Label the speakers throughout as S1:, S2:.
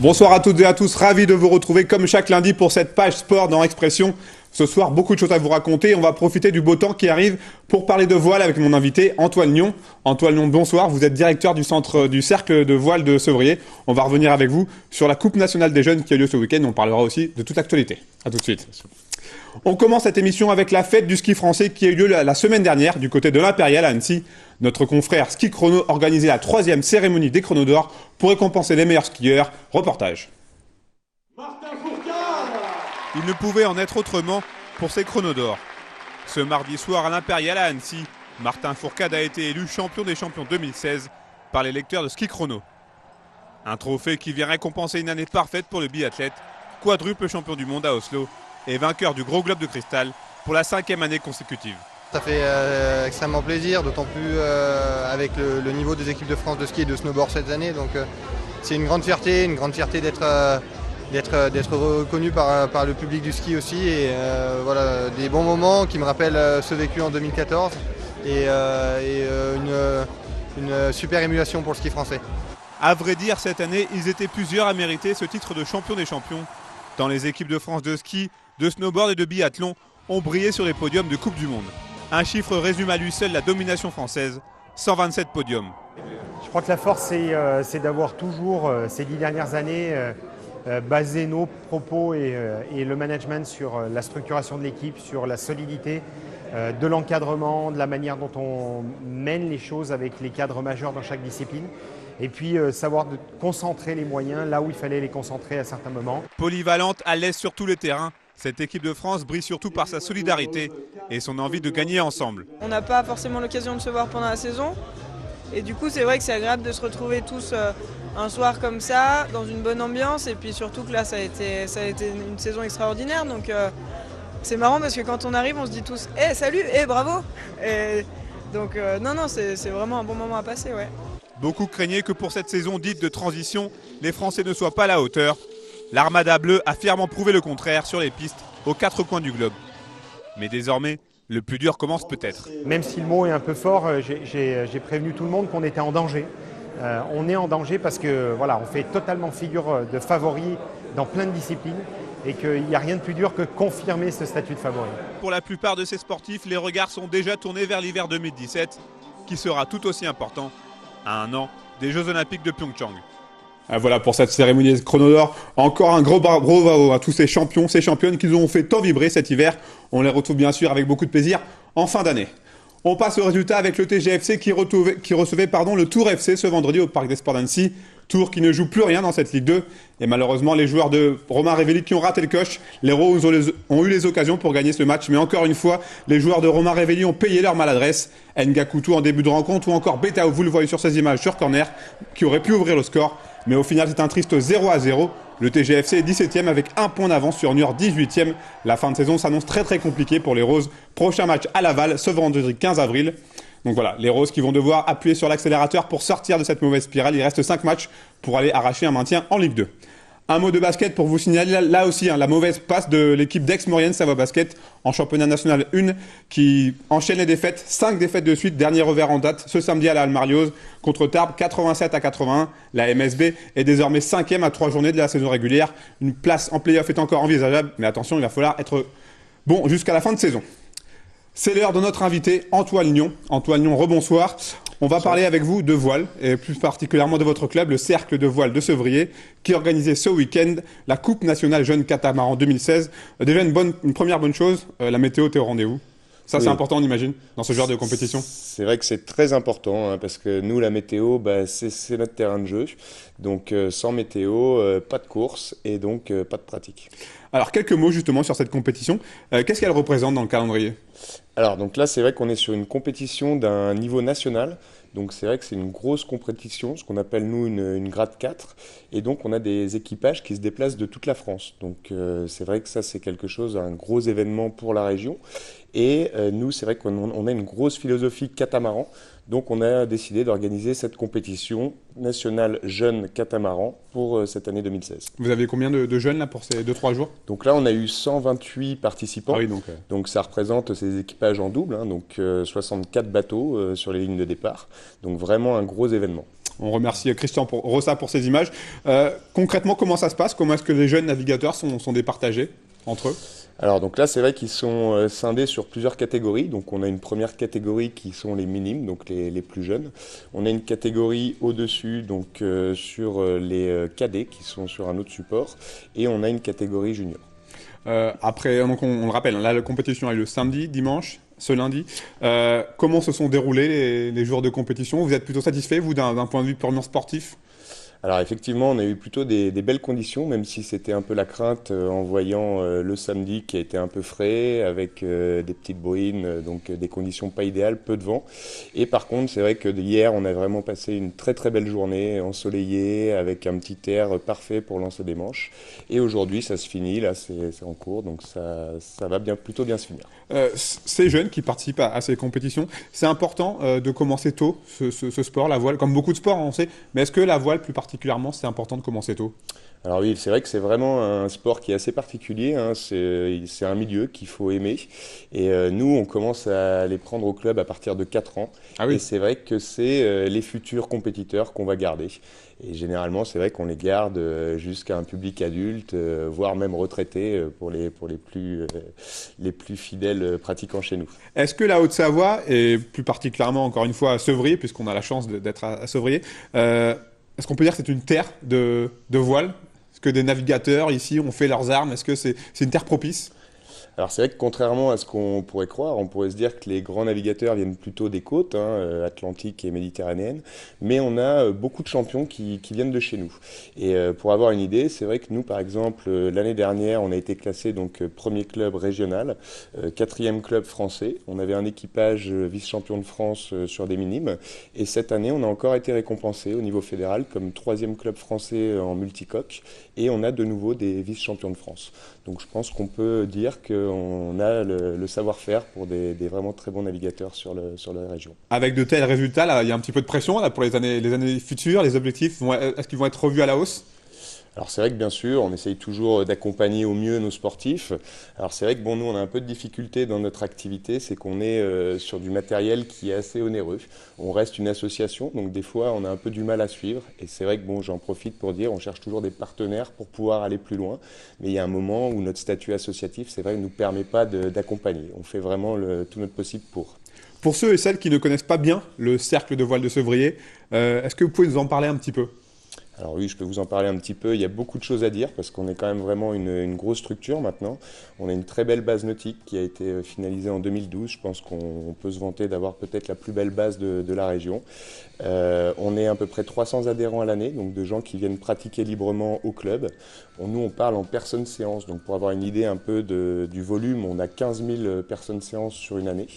S1: Bonsoir à toutes et à tous, ravi de vous retrouver comme chaque lundi pour cette page sport dans Expression. Ce soir, beaucoup de choses à vous raconter. On va profiter du beau temps qui arrive pour parler de voile avec mon invité Antoine Nion. Antoine Nion, bonsoir. Vous êtes directeur du centre du cercle de voile de Sevrier. On va revenir avec vous sur la Coupe nationale des jeunes qui a lieu ce week-end. On parlera aussi de toute l'actualité. À tout de suite. On commence cette émission avec la fête du ski français qui a eu lieu la semaine dernière du côté de l'Impérial à Annecy. Notre confrère Ski Chrono organisait la 3e cérémonie des chronos d'or pour récompenser les meilleurs skieurs. Reportage. Il ne pouvait en être autrement pour ces chronos d'or. Ce mardi soir à l'Impérial à Annecy, Martin Fourcade a été élu champion des champions 2016 par les lecteurs de Ski Chrono. Un trophée qui vient récompenser une année parfaite pour le biathlète, quadruple champion du monde à Oslo et vainqueur du Gros Globe de Cristal pour la 5e année consécutive.
S2: Ça fait extrêmement plaisir, d'autant plus avec le niveau des équipes de France de ski et de snowboard cette année. Donc c'est une grande fierté d'être reconnu par le public du ski aussi. Et voilà, des bons moments qui me rappellent ceux vécus en 2014 et une super émulation pour le ski français.
S1: À vrai dire, cette année, ils étaient plusieurs à mériter ce titre de champion des champions. Dans les équipes de France de ski, de snowboard et de biathlon ont brillé sur les podiums de Coupe du Monde. Un chiffre résume à lui seul la domination française, 127 podiums.
S3: Je crois que la force, c'est d'avoir toujours, ces 10 dernières années, basé nos propos et le management sur la structuration de l'équipe, sur la solidité de l'encadrement, de la manière dont on mène les choses avec les cadres majeurs dans chaque discipline. Et puis savoir concentrer les moyens là où il fallait les concentrer à certains moments.
S1: Polyvalente, à l'aise sur tous les terrains, cette équipe de France brille surtout par sa solidarité et son envie de gagner ensemble.
S4: On n'a pas forcément l'occasion de se voir pendant la saison. Et du coup, c'est vrai que c'est agréable de se retrouver tous un soir comme ça, dans une bonne ambiance. Et puis surtout que là, ça a été une saison extraordinaire. Donc c'est marrant parce que quand on arrive, on se dit tous « Eh, salut, bravo !» Et donc non, c'est vraiment un bon moment à passer, ouais.
S1: Beaucoup craignaient que pour cette saison dite de transition, les Français ne soient pas à la hauteur. L'Armada bleue a fièrement prouvé le contraire sur les pistes aux 4 coins du globe. Mais désormais, le plus dur commence peut-être.
S3: Même si le mot est un peu fort, j'ai prévenu tout le monde qu'on était en danger. On est en danger parce que voilà, on fait totalement figure de favori dans plein de disciplines et qu'il n'y a rien de plus dur que confirmer ce statut de favori.
S1: Pour la plupart de ces sportifs, les regards sont déjà tournés vers l'hiver 2017, qui sera tout aussi important à un an des Jeux Olympiques de Pyeongchang. Voilà pour cette cérémonie des chronos d'or. Encore un gros bravo à tous ces champions, ces championnes qui nous ont fait tant vibrer cet hiver. On les retrouve bien sûr avec beaucoup de plaisir en fin d'année. On passe au résultat avec le TGFC qui recevait le Tour FC ce vendredi au Parc des Sports d'Annecy. Tour qui ne joue plus rien dans cette Ligue 2. Et malheureusement, les joueurs de Romain Révelli qui ont raté le coche. Les Roses ont eu les occasions pour gagner ce match. Mais encore une fois, les joueurs de Romain Révelli ont payé leur maladresse. Ngakutu en début de rencontre ou encore Betao, vous le voyez sur ces images sur corner, qui aurait pu ouvrir le score. Mais au final, c'est un triste 0-0. Le TGFC est 17e avec un point d'avance sur Niort 18e. La fin de saison s'annonce très très compliquée pour les Roses. Prochain match à Laval ce vendredi 15 avril. Donc voilà, les Roses qui vont devoir appuyer sur l'accélérateur pour sortir de cette mauvaise spirale. Il reste 5 matchs pour aller arracher un maintien en Ligue 2. Un mot de basket pour vous signaler là aussi la mauvaise passe de l'équipe d'Aix-Maurienne Savoie Basket en championnat national 1 qui enchaîne les défaites, 5 défaites de suite, dernier revers en date ce samedi à la Halle-Mariose contre Tarbes 87-81. La MSB est désormais 5e à 3 journées de la saison régulière. Une place en play-off est encore envisageable, mais attention, il va falloir être bon jusqu'à la fin de saison. C'est l'heure de notre invité Antoine Nion. Antoine Nion, rebonsoir. On va parler avec vous de voile, et plus particulièrement de votre club, le Cercle de voile de Sevrier, qui organisait ce week-end la Coupe nationale jeune catamaran 2016. Déjà une première bonne chose, la météo était au rendez-vous. Ça, oui. C'est important, on imagine, dans ce genre de compétition.
S5: C'est vrai que c'est très important, parce que nous, la météo, c'est notre terrain de jeu. Donc, sans météo, pas de course et donc pas de pratique.
S1: Alors, quelques mots justement sur cette compétition. Qu'est-ce qu'elle représente dans le calendrier ?
S5: Alors, donc là, c'est vrai qu'on est sur une compétition d'un niveau national. Donc, c'est vrai que c'est une grosse compétition, ce qu'on appelle, nous, une grade 4. Et donc, on a des équipages qui se déplacent de toute la France. Donc, c'est vrai que ça, c'est quelque chose, un gros événement pour la région. Et nous, c'est vrai qu'on a une grosse philosophie catamaran. Donc on a décidé d'organiser cette compétition nationale jeunes catamaran pour cette année 2016.
S1: Vous avez combien de jeunes là pour ces 2-3 jours?
S5: Donc là, on a eu 128 participants.
S1: Ah oui,
S5: donc ça représente ces équipages en double, hein, donc 64 bateaux sur les lignes de départ. Donc vraiment un gros événement.
S1: On remercie Christian Rossa pour ces images. Concrètement, comment ça se passe? Comment est-ce que les jeunes navigateurs sont départagés entre eux?
S5: Alors donc là, c'est vrai qu'ils sont scindés sur plusieurs catégories. Donc on a une première catégorie qui sont les minimes, donc les plus jeunes. On a une catégorie au-dessus, donc sur les cadets qui sont sur un autre support. Et on a une catégorie junior.
S1: Après, donc on le rappelle, là la compétition a eu le samedi, dimanche, ce lundi. Comment se sont déroulés les jours de compétition? Vous êtes plutôt satisfait, vous, d'un point de vue purement sportif?
S5: Alors effectivement, on a eu plutôt des belles conditions, même si c'était un peu la crainte en voyant le samedi qui a été un peu frais, avec des petites bruines, donc des conditions pas idéales, peu de vent. Et par contre, c'est vrai que hier, on a vraiment passé une très très belle journée, ensoleillée, avec un petit air parfait pour lancer des manches. Et aujourd'hui, ça se finit, là c'est en cours, donc ça va plutôt bien se finir.
S1: Ces jeunes qui participent à ces compétitions, c'est important de commencer tôt ce sport, la voile, comme beaucoup de sports, on sait, mais est-ce que la voile plus particulièrement, c'est important de commencer tôt?
S5: Alors oui, c'est vrai que c'est vraiment un sport qui est assez particulier, hein. C'est un milieu qu'il faut aimer. Et nous, on commence à les prendre au club à partir de 4 ans.
S1: Ah oui.
S5: Et c'est vrai que c'est les futurs compétiteurs qu'on va garder. Et généralement, c'est vrai qu'on les garde jusqu'à un public adulte, voire même retraité pour les plus fidèles pratiquants chez nous.
S1: Est-ce que la Haute-Savoie, et plus particulièrement encore une fois à Sevrier, puisqu'on a la chance d'être à Sevrier, est-ce qu'on peut dire que c'est une terre de voile? Est-ce que des navigateurs ici ont fait leurs armes? Est-ce que c'est une terre propice?
S5: Alors c'est vrai que contrairement à ce qu'on pourrait croire, on pourrait se dire que les grands navigateurs viennent plutôt des côtes, hein, atlantiques et méditerranéennes, mais on a beaucoup de champions qui viennent de chez nous. Et pour avoir une idée, c'est vrai que nous, par exemple, l'année dernière, on a été classé donc premier club régional, 4e club français. On avait un équipage vice-champion de France sur des minimes, et cette année, on a encore été récompensé au niveau fédéral comme 3e club français en multicoque, et on a de nouveau des vice-champions de France. Donc je pense qu'on peut dire qu'on a le savoir-faire pour des vraiment très bons navigateurs sur la région.
S1: Avec de tels résultats, là, il y a un petit peu de pression là, pour les années futures. Les objectifs, est-ce qu'ils vont être revus à la hausse?
S5: Alors c'est vrai que bien sûr, on essaye toujours d'accompagner au mieux nos sportifs. Alors c'est vrai que nous on a un peu de difficulté dans notre activité, c'est qu'on est sur du matériel qui est assez onéreux. On reste une association, donc des fois on a un peu du mal à suivre. Et c'est vrai que j'en profite pour dire, on cherche toujours des partenaires pour pouvoir aller plus loin. Mais il y a un moment où notre statut associatif, c'est vrai, ne nous permet pas d'accompagner. On fait vraiment tout notre possible pour.
S1: Pour ceux et celles qui ne connaissent pas bien le cercle de voile de Sevrier, est-ce que vous pouvez nous en parler un petit peu?
S5: Alors oui, je peux vous en parler un petit peu. Il y a beaucoup de choses à dire parce qu'on est quand même vraiment une grosse structure maintenant. On a une très belle base nautique qui a été finalisée en 2012. Je pense qu'on peut se vanter d'avoir peut-être la plus belle base de la région. On est à peu près 300 adhérents à l'année, donc de gens qui viennent pratiquer librement au club. Nous, on parle en personnes séances. Donc pour avoir une idée un peu du volume, on a 15 000 personnes séances sur une année.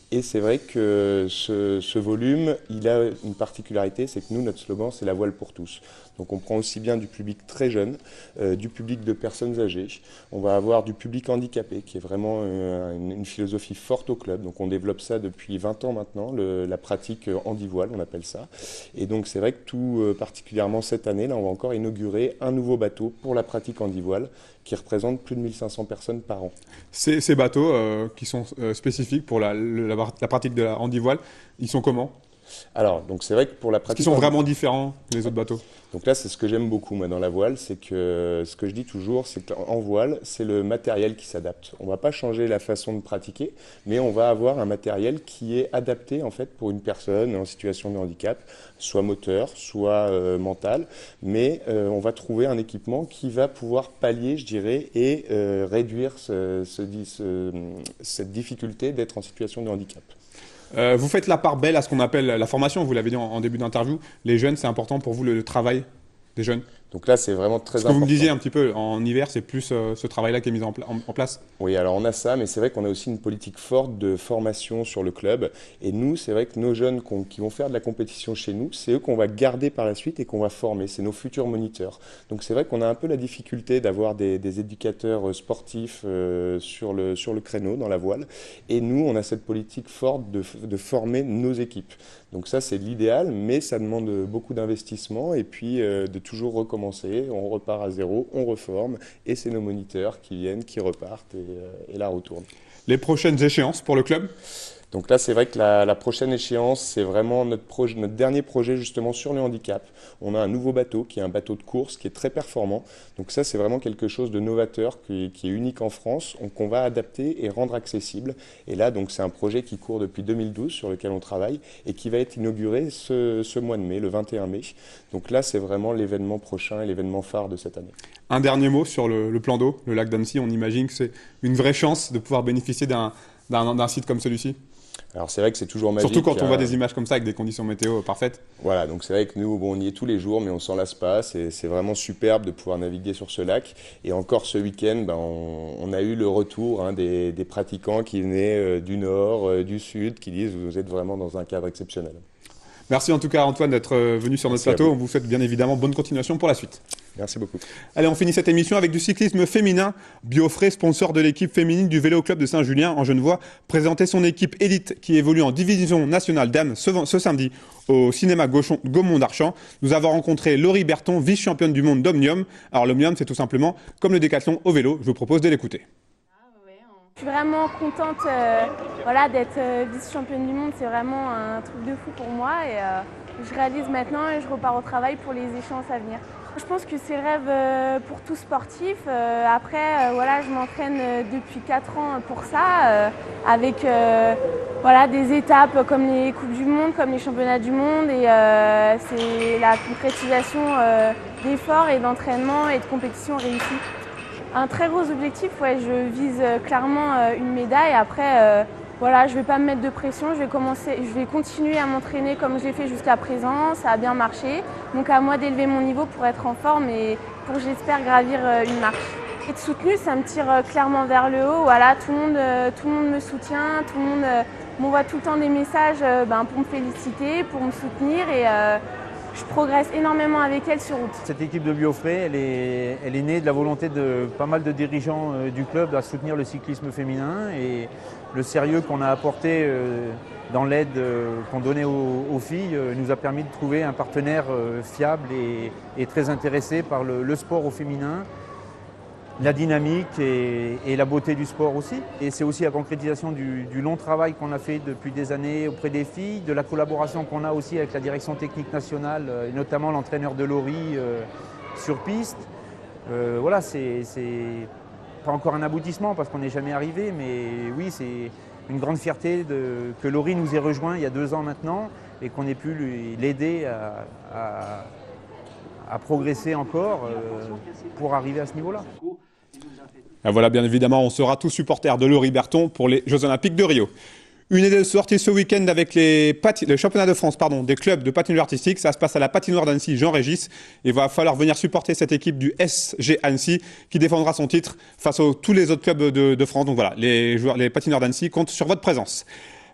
S5: Et c'est vrai que ce volume, il a une particularité, c'est que nous, notre slogan, c'est la voile pour tous. Donc on prend aussi bien du public très jeune, du public de personnes âgées. On va avoir du public handicapé, qui est vraiment une philosophie forte au club. Donc on développe ça depuis 20 ans maintenant, la pratique handi-voile, on appelle ça. Et donc c'est vrai que tout particulièrement cette année, là, on va encore inaugurer un nouveau bateau pour la pratique handi-voile, qui représente plus de 1500 personnes par an.
S1: Ces bateaux qui sont spécifiques pour la pratique de la handi-voile, ils sont comment?
S5: Alors, donc c'est vrai que pour la pratique...
S1: Ils sont vraiment différents des autres bateaux?
S5: Donc là, c'est ce que j'aime beaucoup, moi, dans la voile, c'est que ce que je dis toujours, c'est qu'en voile, c'est le matériel qui s'adapte. On ne va pas changer la façon de pratiquer, mais on va avoir un matériel qui est adapté, en fait, pour une personne en situation de handicap, soit moteur, soit mental, mais on va trouver un équipement qui va pouvoir pallier, je dirais, et réduire cette difficulté d'être en situation de handicap.
S1: Vous faites la part belle à ce qu'on appelle la formation, vous l'avez dit en début d'interview. Les jeunes, c'est important pour vous le travail des jeunes?
S5: Donc là, c'est vraiment très important.
S1: Vous me disiez un petit peu, en hiver, c'est plus ce travail-là qui est mis en place.
S5: Oui, alors on a ça, mais c'est vrai qu'on a aussi une politique forte de formation sur le club. Et nous, c'est vrai que nos jeunes qui vont faire de la compétition chez nous, c'est eux qu'on va garder par la suite et qu'on va former. C'est nos futurs moniteurs. Donc c'est vrai qu'on a un peu la difficulté d'avoir des éducateurs sportifs sur le créneau, dans la voile. Et nous, on a cette politique forte de former nos équipes. Donc ça, c'est l'idéal, mais ça demande beaucoup d'investissement et puis de toujours recommencer. On repart à zéro, on reforme et c'est nos moniteurs qui viennent, qui repartent et là retournent.
S1: Les prochaines échéances pour le club ?
S5: Donc là, c'est vrai que la prochaine échéance, c'est vraiment notre dernier projet justement sur le handicap. On a un nouveau bateau qui est un bateau de course qui est très performant. Donc ça, c'est vraiment quelque chose de novateur qui est unique en France, qu'on va adapter et rendre accessible. Et là, donc c'est un projet qui court depuis 2012 sur lequel on travaille et qui va être inauguré ce mois de mai, le 21 mai. Donc là, c'est vraiment l'événement prochain et l'événement phare de cette année.
S1: Un dernier mot sur le plan d'eau, le lac d'Annecy. On imagine que c'est une vraie chance de pouvoir bénéficier d'un site comme celui-ci.
S5: Alors c'est vrai que c'est toujours magique.
S1: Surtout quand on voit des images comme ça avec des conditions météo parfaites.
S5: Voilà, donc c'est vrai que nous, on y est tous les jours, mais on s'en lasse pas. C'est vraiment superbe de pouvoir naviguer sur ce lac. Et encore ce week-end, on a eu le retour des pratiquants qui venaient du nord, du sud, qui disent vous êtes vraiment dans un cadre exceptionnel.
S1: Merci en tout cas Antoine d'être venu sur notre plateau. On vous souhaite bien évidemment bonne continuation pour la suite.
S5: Merci beaucoup.
S1: Allez, on finit cette émission avec du cyclisme féminin. Biofrais, sponsor de l'équipe féminine du Vélo Club de Saint-Julien en Genevois, présentait son équipe élite qui évolue en division nationale dames ce samedi au cinéma Gaumont d'Archamps. Nous avons rencontré Laurie Berton, vice-championne du monde d'Omnium. Alors l'Omnium, c'est tout simplement comme le décathlon au vélo. Je vous propose de l'écouter.
S6: Je suis vraiment contente d'être vice-championne du monde, c'est vraiment un truc de fou pour moi et je réalise maintenant et je repars au travail pour les échéances à venir. Je pense que c'est le rêve pour tout sportif. Après, je m'entraîne depuis 4 ans pour ça, avec des étapes comme les Coupes du Monde, comme les Championnats du Monde et c'est la concrétisation d'efforts et d'entraînement et de compétition réussie. Un très gros objectif, je vise clairement une médaille. Après, je ne vais pas me mettre de pression, je vais continuer à m'entraîner comme je l'ai fait jusqu'à présent, ça a bien marché. Donc à moi d'élever mon niveau pour être en forme et pour, j'espère, gravir une marche. Être soutenu, ça me tire clairement vers le haut. Tout le monde me soutient, tout le monde m'envoie tout le temps des messages pour me féliciter, pour me soutenir et je progresse énormément avec elle sur route.
S7: Cette équipe de Biofrais, elle est née de la volonté de pas mal de dirigeants du club à soutenir le cyclisme féminin et le sérieux qu'on a apporté dans l'aide qu'on donnait aux filles nous a permis de trouver un partenaire fiable et très intéressé par le sport au féminin, la dynamique et la beauté du sport aussi. Et c'est aussi la concrétisation du long travail qu'on a fait depuis des années auprès des filles, de la collaboration qu'on a aussi avec la direction technique nationale, et notamment l'entraîneur de Laurie sur piste. C'est pas encore un aboutissement parce qu'on n'est jamais arrivé, mais oui, c'est une grande fierté que Laurie nous ait rejoint il y a 2 ans maintenant et qu'on ait pu l'aider à progresser encore pour arriver à ce niveau-là.
S1: Voilà, bien évidemment, on sera tous supporters de Laurie Berton pour les Jeux Olympiques de Rio. Une idée de sortie ce week-end avec le championnat de France des clubs de patinage artistique. Ça se passe à la patinoire d'Annecy, Jean-Régis. Il va falloir venir supporter cette équipe du SG Annecy qui défendra son titre face à tous les autres clubs de France. Donc voilà, les patineurs d'Annecy comptent sur votre présence.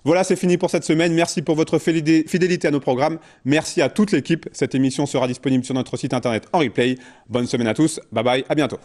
S1: Voilà, c'est fini pour cette semaine. Merci pour votre fidélité à nos programmes. Merci à toute l'équipe. Cette émission sera disponible sur notre site internet en replay. Bonne semaine à tous. Bye bye, à bientôt.